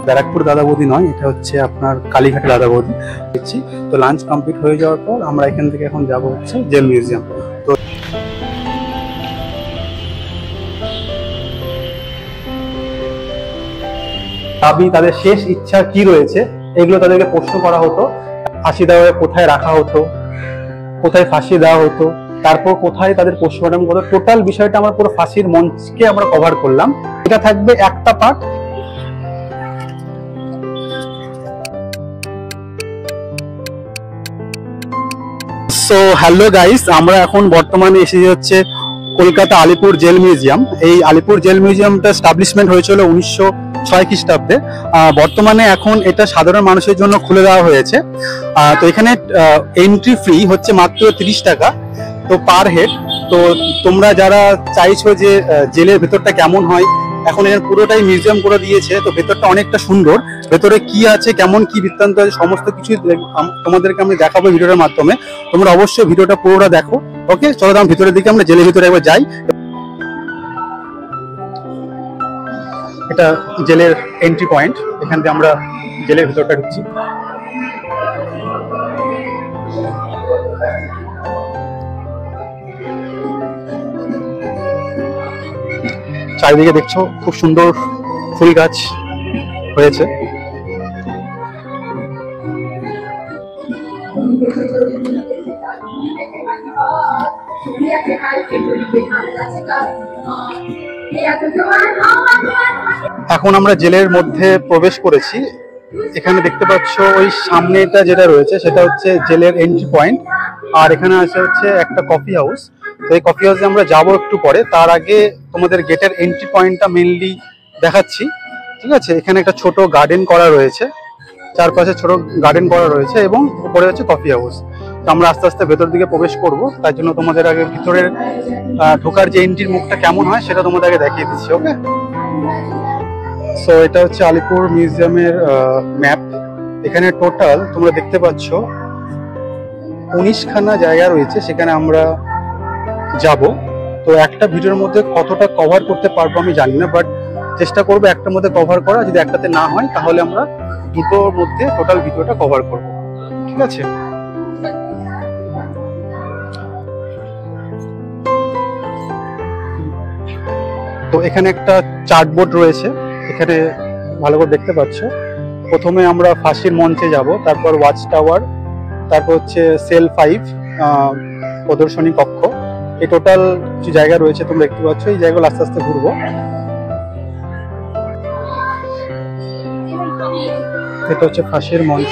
ব্যারাকপুর দাদা বৌদি নয়, এটা হচ্ছে আপনার কালীঘাটে দাদা বৌদি দেখছি। তো লাঞ্চ কমপ্লিট হয়ে যাওয়ার পর আমরা এখান থেকে এখন যাব হচ্ছে জেল মিউজিয়াম। তো দাবি, তাদের শেষ ইচ্ছা কি রয়েছে, এগুলো তাদেরকে প্রশ্ন করা হতো। ফাঁসি দেওয়া কোথায় রাখা হতো, কোথায় ফাঁসি দেওয়া হতো, তারপর কোথায় তাদের পোস্টমর্টম করতো, টোটাল বিষয়টা আমরা পুরো ফাঁসির মঞ্চকে আমরা কভার করলাম। এটা থাকবে একটা পার্ট। সো হ্যালো গাইস, আমরা এখন বর্তমানে এসে হচ্ছে কলকাতা আলিপুর জেল মিউজিয়াম। এই আলিপুর জেল মিউজিয়ামটা এস্টাবলিশমেন্ট হয়েছিল 1906 খ্রিস্টাব্দে। বর্তমানে এখন এটা সাধারণ মানুষের জন্য খুলে দেওয়া হয়েছে। তো এখানে এন্ট্রি ফ্রি হচ্ছে মাত্র 30 টাকা, তো পার হেড। তো তোমরা যারা চাইছো যে জেলের ভেতরটা কেমন হয়, এখন এখানে পুরোটাই মিউজিয়াম করে দিয়েছে। তো ভেতরটা অনেকটা সুন্দর, ভেতরে কি আছে, কেমন কি বৃত্তান্ত আছে, সমস্ত কিছু তোমাদেরকে আমি দেখাবো ভিডিওর মাধ্যমে। তোমরা অবশ্যই ভিডিওটা পুরোটা দেখো। ওকে, চলো আমরা ভিতরের দিকে, আমরা জেলের ভিতরে একবার যাই। এটা জেলের এন্ট্রি পয়েন্ট, এখান থেকে আমরা জেলের ভিতরটা ঢুকছি। চারিদিকে দেখছো খুব সুন্দর ফুল গাছ হয়েছে। এখন আমরা জেলের মধ্যে প্রবেশ করেছি। এখানে দেখতে পাচ্ছ ওই সামনেটা যেটা রয়েছে সেটা হচ্ছে জেলের এন্ট্রি পয়েন্ট, আর এখানে আছে হচ্ছে একটা কফি হাউস। তো এই কফি হাউসে আমরা যাবো একটু পরে। তার আগে তোমাদের গেটের এন্ট্রি পয়েন্টটা মেইনলি দেখাচ্ছি, ঠিক আছে? এখানে একটা ছোট গার্ডেন করা রয়েছে, চারপাশে ছোট গার্ডেন করা রয়েছে এবং উপরে হচ্ছে কফি হাউস। তো আমরা আস্তে আস্তে ভেতর দিকে প্রবেশ করব, তার জন্য তোমাদের আগে ভিতরের ঢোকার যে এন্ট্রির মুখটা কেমন হয় সেটা তোমাদের আগে দেখিয়ে দিচ্ছি। ওকে, সো এটা হচ্ছে আলিপুর মিউজিয়ামের ম্যাপ। এখানে টোটাল তোমরা দেখতে পাচ্ছ 19খানা জায়গা রয়েছে, সেখানে আমরা যাব। তো একটা ভিডিওর মধ্যে কতটা কভার করতে পারবো আমি জানি না, বাট চেষ্টা করবো একটার মধ্যে কভার করা। যদি একটাতে না হয় তাহলে আমরা দুটোর মধ্যে টোটাল ভিডিওটা কভার করব, ঠিক আছে? তো এখানে একটা চার্টবোর্ড রয়েছে, এখানে ভালো করে দেখতে পাচ্ছ। প্রথমে আমরা ফাঁসির মঞ্চে যাব, তারপর ওয়াচ টাওয়ার, তারপর হচ্ছে সেল 5 প্রদর্শনী কক্ষ। এই টোটাল কিছু জায়গা রয়েছে তোমরা দেখতে পাচ্ছ। এই জায়গাগুলো আস্তে আস্তে ঘুরবো। এটা হচ্ছে ফাঁসির মঞ্চ।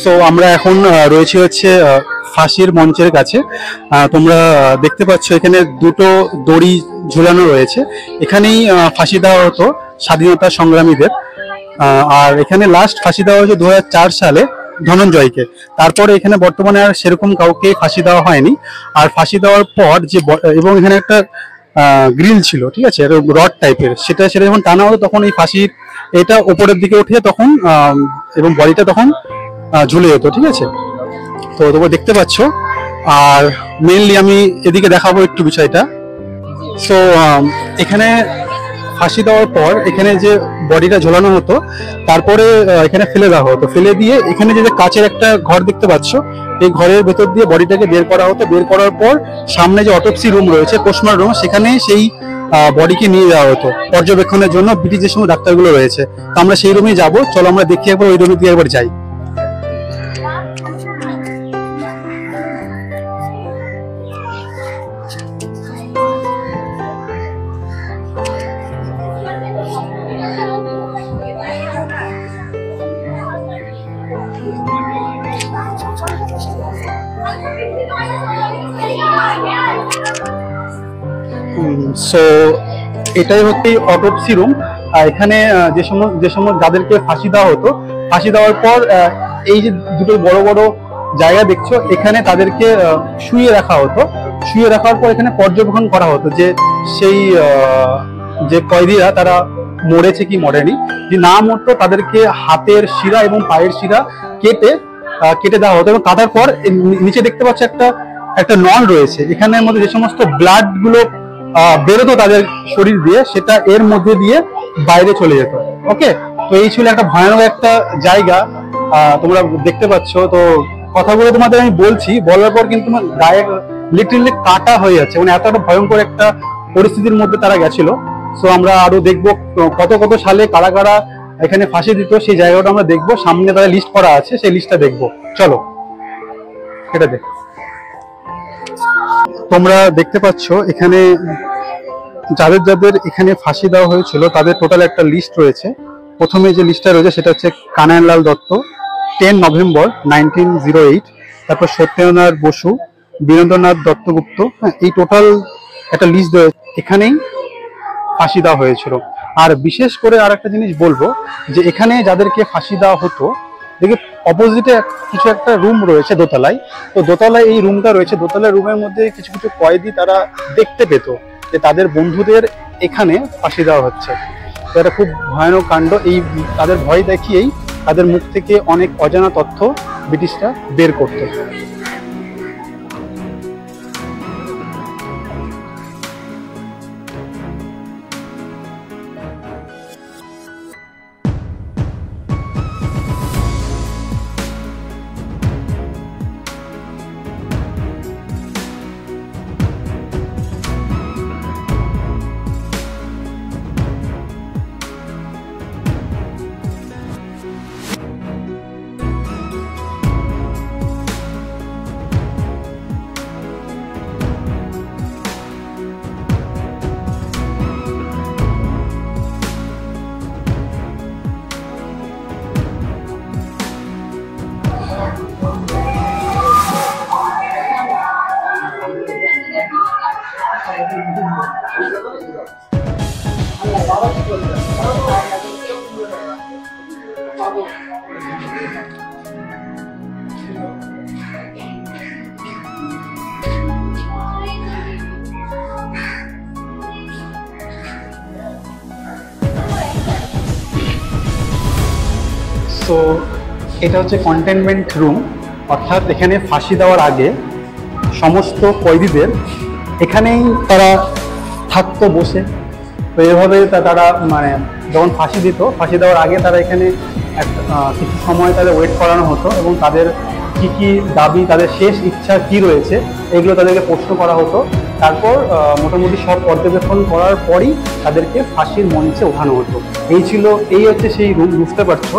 সো আমরা এখন রয়েছে হচ্ছে ফাঁসির মঞ্চের কাছে। তোমরা দেখতে পাচ্ছ এখানে দুটো দড়ি ঝুলানো রয়েছে। এখানেই ফাঁসি দেওয়া হতো স্বাধীনতা সংগ্রামীদের। আর এখানে লাস্ট ফাঁসি দেওয়া হয়েছে 2004 সালে ধনঞ্জয়কে। তারপরে এখানে বর্তমানে আর সেরকম কাউকে ফাঁসি দেওয়া হয়নি। আর ফাঁসি দেওয়ার পর যে এবং এখানে একটা গ্রিল ছিল, ঠিক আছে, রড টাইপের, সেটা যখন টানা হতো তখন এই ফাঁসির এটা উপরের দিকে উঠে তখন এবং বডিটা তখন ঝুলে যেত, ঠিক আছে? তো তোমরা দেখতে পাচ্ছ। আর মেইনলি আমি এদিকে দেখাবো একটু বিষয়টা। সো এখানে ফাঁসি দেওয়ার পর এখানে যে বডিটা ঝোলানো হতো, তারপরে এখানে ফেলে দেওয়া হতো। ফেলে দিয়ে এখানে যে কাচের একটা ঘর দেখতে পাচ্ছ, এই ঘরের ভেতর দিয়ে বডিটাকে বের করা হতো। বের করার পর সামনে যে অটোপসি রুম রয়েছে, পোস্টমর্টম রুম, সেখানে সেই বডিকে নিয়ে যাওয়া হতো পর্যবেক্ষণের জন্য ব্রিটিশ যে সময় ডাক্তারগুলো রয়েছে। তো আমরা সেই রুমে যাবো, চলো আমরা দেখি একবার, ওই রুমে দিয়ে একবার যাই। সো এটাই হচ্ছে অটোপসি রুম। এখানে যে সময় যাদেরকে ফাঁসি দেওয়া হতো, ফাঁসি দেওয়ার পর এই যে দুটো বড় বড় জায়গা দেখছো, এখানে তাদেরকে শুয়ে রাখা হতো। শুয়ে রাখার পর এখানে পর্যবেক্ষণ করা হতো যে সেই যে কয়েদিরা তারা মরেছে কি মরেনি। যে না মরতো তাদেরকে হাতের শিরা এবং পায়ের শিরা কেটে দেওয়া হতো, এবং কাটার পর নিচে দেখতে পাচ্ছ একটা নল রয়েছে। এখানের মধ্যে যে সমস্ত ব্লাড গুলো বেরোতো তাদের শরীর দিয়ে, সেটা এর মধ্যে দিয়ে বাইরে চলে যেত। ওকে, তো এই ছিল একটা ভয়ানক একটা জায়গা, তোমরা দেখতে পাচ্ছ। তো কথাগুলো তোমাদের আমি বলছি, বলার পর কিন্তু তোমার গায়ে লিটারালি কাটা হয়ে যাচ্ছে, মানে এত একটা ভয়ঙ্কর একটা পরিস্থিতির মধ্যে তারা গেছিল। সো আমরা আরো দেখবো কত কত সালে কারা কারা এখানে ফাঁসি দিত, সেই জায়গাটা আমরা দেখবো। সামনে তারা লিস্ট করা আছে, সেই লিস্টটা দেখবো, চলো এটা দেখ। তোমরা দেখতে পাচ্ছ এখানে যাদের যাদের এখানে ফাঁসি দেওয়া হয়েছিল তাদের টোটাল একটা লিস্ট রয়েছে। প্রথমে যে লিস্টটা রয়েছে সেটা হচ্ছে কানাইলাল দত্ত, 10 নভেম্বর 1908। তারপর সত্যেন্দ্রনাথ বসু, বীরেন্দ্রনাথ দত্তগুপ্ত। হ্যাঁ, এই টোটাল একটা লিস্ট রয়েছে, এখানেই ফাঁসি দেওয়া হয়েছিল। আর বিশেষ করে আর একটা জিনিস বলবো, যে এখানে যাদেরকে ফাঁসি দেওয়া হতো, দেখে অপোজিটে কিছু একটা রুম রয়েছে দোতলায়। তো দোতলায় এই রুমটা রয়েছে, দোতলায় রুমের মধ্যে কিছু কিছু কয়েদি তারা দেখতে পেত যে তাদের বন্ধুদের এখানে ফাঁসি দেওয়া হচ্ছে। তো এটা খুব ভয়ানক কাণ্ড। এই তাদের ভয় দেখিয়েই তাদের মুখ থেকে অনেক অজানা তথ্য ব্রিটিশরা বের করতো। তো এটা হচ্ছে কন্টেনমেন্ট রুম, অর্থাৎ এখানে ফাঁসি দেওয়ার আগে সমস্ত কয়েদিদের এখানেই তারা থাকতো বসে। তো এভাবে তারা মানে যখন ফাঁসি দিত, ফাঁসি দেওয়ার আগে তারা এখানে কিছু সময় তাদের ওয়েট করানো হতো, এবং তাদের কি কি দাবি, তাদের শেষ ইচ্ছা কি রয়েছে, এগুলো তাদেরকে প্রশ্ন করা হতো। তারপর মোটামুটি সব পর্যবেক্ষণ করার পরই তাদেরকে ফাঁসির মঞ্চে ওঠানো হতো। এই হচ্ছে সেই রুম। বুঝতে পারছো,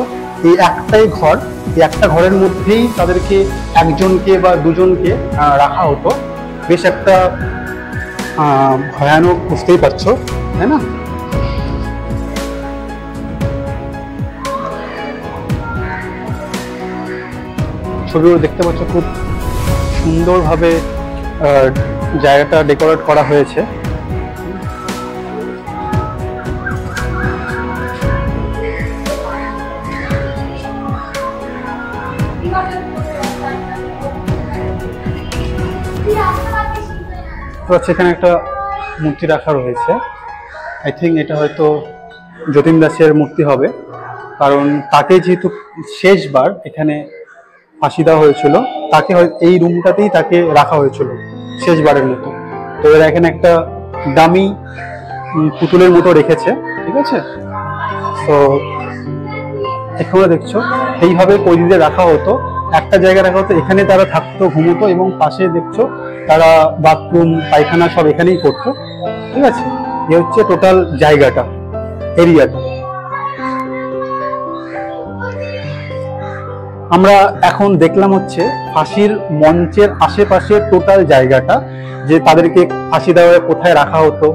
এই একটাই ঘর, এই একটা ঘরের মধ্যেই তাদেরকে একজনকে বা দুজনকে রাখা হতো। বেশ একটা ভয়ানক, বুঝতেই পারছো, তাই না? ছবিগুলো দেখতে পাচ্ছ, খুব সুন্দরভাবে জায়গাটা ডেকোরেট করা হয়েছে। এখানে একটা মূর্তি রাখা রয়েছে। আই থিঙ্ক এটা হয়তো যতীন দাসের মূর্তি হবে, কারণ তাকে যেহেতু শেষবার এখানে ফাঁসি দেওয়া হয়েছিল, তাকে এই রুমটাতেই তাকে রাখা হয়েছিল শেষবারের মতো। তো এরা এখানে একটা দামি পুতুলের মতো রেখেছে, ঠিক আছে? তো এখানে দেখছো এইভাবে কয়েদিদের রাখা হতো, একটা জায়গায় রাখা হতো, এখানে তারা থাকতো, ঘুমোতো, এবং পাশে দেখছো তারা বাথরুম পায়খানা সব এখানেই করতো, ঠিক আছে? এ হচ্ছে টোটাল জায়গাটা, এরিয়াটা। আমরা এখন দেখলাম হচ্ছে ফাঁসির মঞ্চের আশেপাশে টোটাল জায়গাটা, যে তাদেরকে ফাঁসি দেওয়া কোথায় রাখা হতো,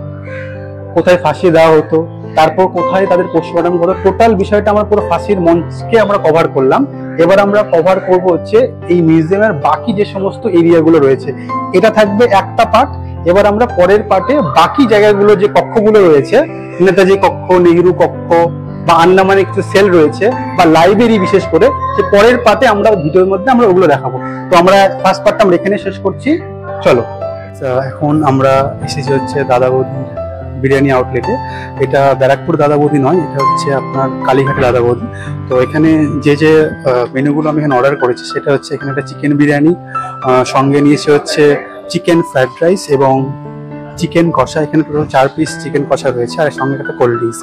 কোথায় ফাঁসি দেওয়া হতো, তারপর কোথায় তাদের পোস্টমর্টম হতো। টোটাল বিষয়টা আমরা পুরো ফাঁসির মঞ্চকে আমরা কভার করলাম। এবার আমরা কভার করব হচ্ছে এই মিউজিয়ামের বাকি যে সমস্ত এরিয়াগুলো রয়েছে। এটা থাকবে একটা পার্ট, এবার আমরা পরের পার্টে বাকি জায়গাগুলো যে কক্ষগুলো রয়েছে, নেতাজি কক্ষ, নেহেরু কক্ষ বা আন্দামানে কিছু সেল রয়েছে বা লাইব্রেরি, বিশেষ করে যে পরের পার্টে আমরা ভিডিওর মধ্যে আমরা ওগুলো দেখাবো। তো আমরা ফার্স্ট পার্টটা আমরা এখানে শেষ করছি, চলো। এখন আমরা এসেছি হচ্ছে দাদা বৌদি বিরিয়ানি আউটলেটে। এটা ব্যারাকপুর দাদা বৌদি নয়, এটা হচ্ছে আপনার কালীঘাটে দাদা বৌদি। তো এখানে যে যে মেনুগুলো আমি এখানে অর্ডার করেছি সেটা হচ্ছে এখানে একটা চিকেন বিরিয়ানি, সঙ্গে নিয়েছে হচ্ছে চিকেন ফ্রাইড রাইস এবং চিকেন কষা। এখানে টোটাল 4 পিস চিকেন কষা রয়েছে, আর সঙ্গে একটা কোল্ড ড্রিঙ্কস।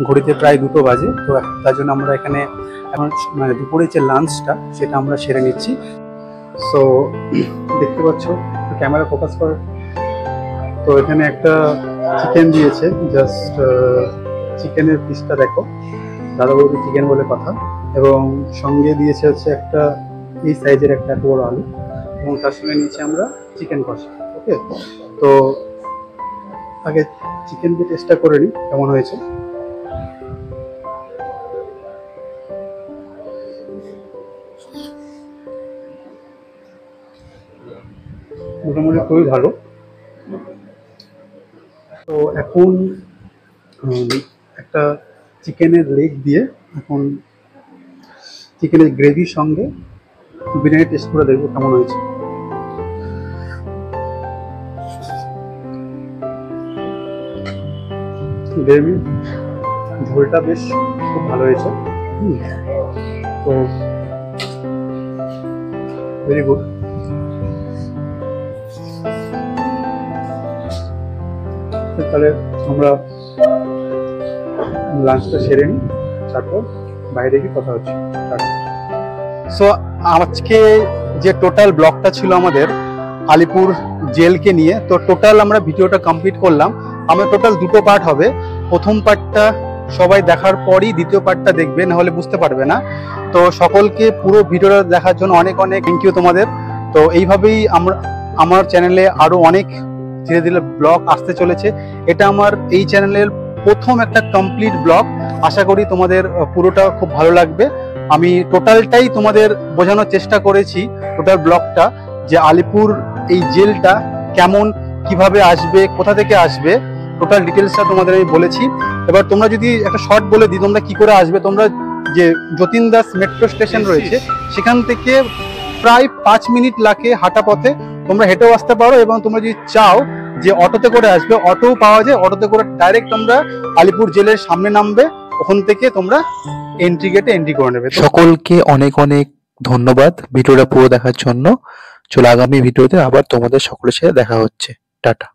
ঘড়িতে প্রায় 2টো বাজে, তো তার জন্য আমরা এখানে এখন মানে দুপুরে যে লাঞ্চটা সেটা আমরা সেরে নিচ্ছি। সো দেখতে পাচ্ছ, ক্যামেরা ফোকাস করে। তো এখানে একটা চিকেন দিয়েছে, জাস্ট চিকেনের পিসটা দেখো, দাদা বৌদি চিকেন বলে কথা। এবং সঙ্গে দিয়েছে হচ্ছে একটা এই সাইজের একটা এত বড় আলু, এবং তার সঙ্গে নিয়েছি আমরা চিকেন কষা। ওকে, তো আগে চিকেন দিয়ে টেস্টটা করে নিই কেমন হয়েছে। মোটামুটি খুবই ভালো। তো এখন একটা চিকেনের লেগ দিয়ে এখন চিকেনের গ্রেভির সঙ্গে বিরিয়ানি টেস্ট করে দেখবো কেমন হয়েছে। গ্রেভি ঝোলটা বেশ খুব ভালো হয়েছে। তো ভেরি গুড। তাহলে আমরা লাঞ্চটা সেরে নিই, তারপর বাইরে গিয়ে কথা হচ্ছে। সো আজকে যে টোটাল ব্লগটা ছিল আমাদের আলিপুর জেলকে নিয়ে, তো টোটাল আমরা ভিডিওটা কমপ্লিট করলাম। আমার টোটাল 2টো পার্ট হবে। প্রথম পার্টটা সবাই দেখার পরই দ্বিতীয় পার্টটা দেখবে, না হলে বুঝতে পারবে না। তো সকলকে পুরো ভিডিওটা দেখার জন্য অনেক অনেক থ্যাংক ইউ তোমাদের। তো এইভাবেই আমার চ্যানেলে আরো অনেক ধীরে ধীরে ব্লগ আসতে চলেছে। এটা আমার এই চ্যানেলের প্রথম একটা কমপ্লিট ব্লগ। আশা করি তোমাদের পুরোটা খুব ভালো লাগবে। আমি টোটালটাই তোমাদের বোঝানোর চেষ্টা করেছি, টোটাল ব্লগটা, যে আলিপুর এই জেলটা কেমন, কিভাবে আসবে, কোথা থেকে আসবে, টোটাল ডিটেলসটা তোমাদের আমি বলেছি। এবার তোমরা যদি একটা শর্ট বলে দিই তোমরা কি করে আসবে, তোমরা যে যতীন দাস মেট্রো স্টেশন রয়েছে সেখান থেকে প্রায় 5 মিনিট লাগে হাঁটা পথে। তোমরা হেঁটেও আসতে পারো, এবং তোমরা যদি চাও যে অটোতে করে আসবে, অটোও পাওয়া যায়। অটোতে করে ডাইরেক্ট তোমরা আলিপুর জেলের সামনে নামবে, ওখান থেকে তোমরা এন্ট্রি গেটে এন্ট্রি করে নেবে। সকলকে অনেক অনেক ধন্যবাদ ভিডিওটা পুরো দেখার জন্য। চলো আগামী ভিডিওতে আবার তোমাদের সকলের সাথে দেখা হচ্ছে। টাটা।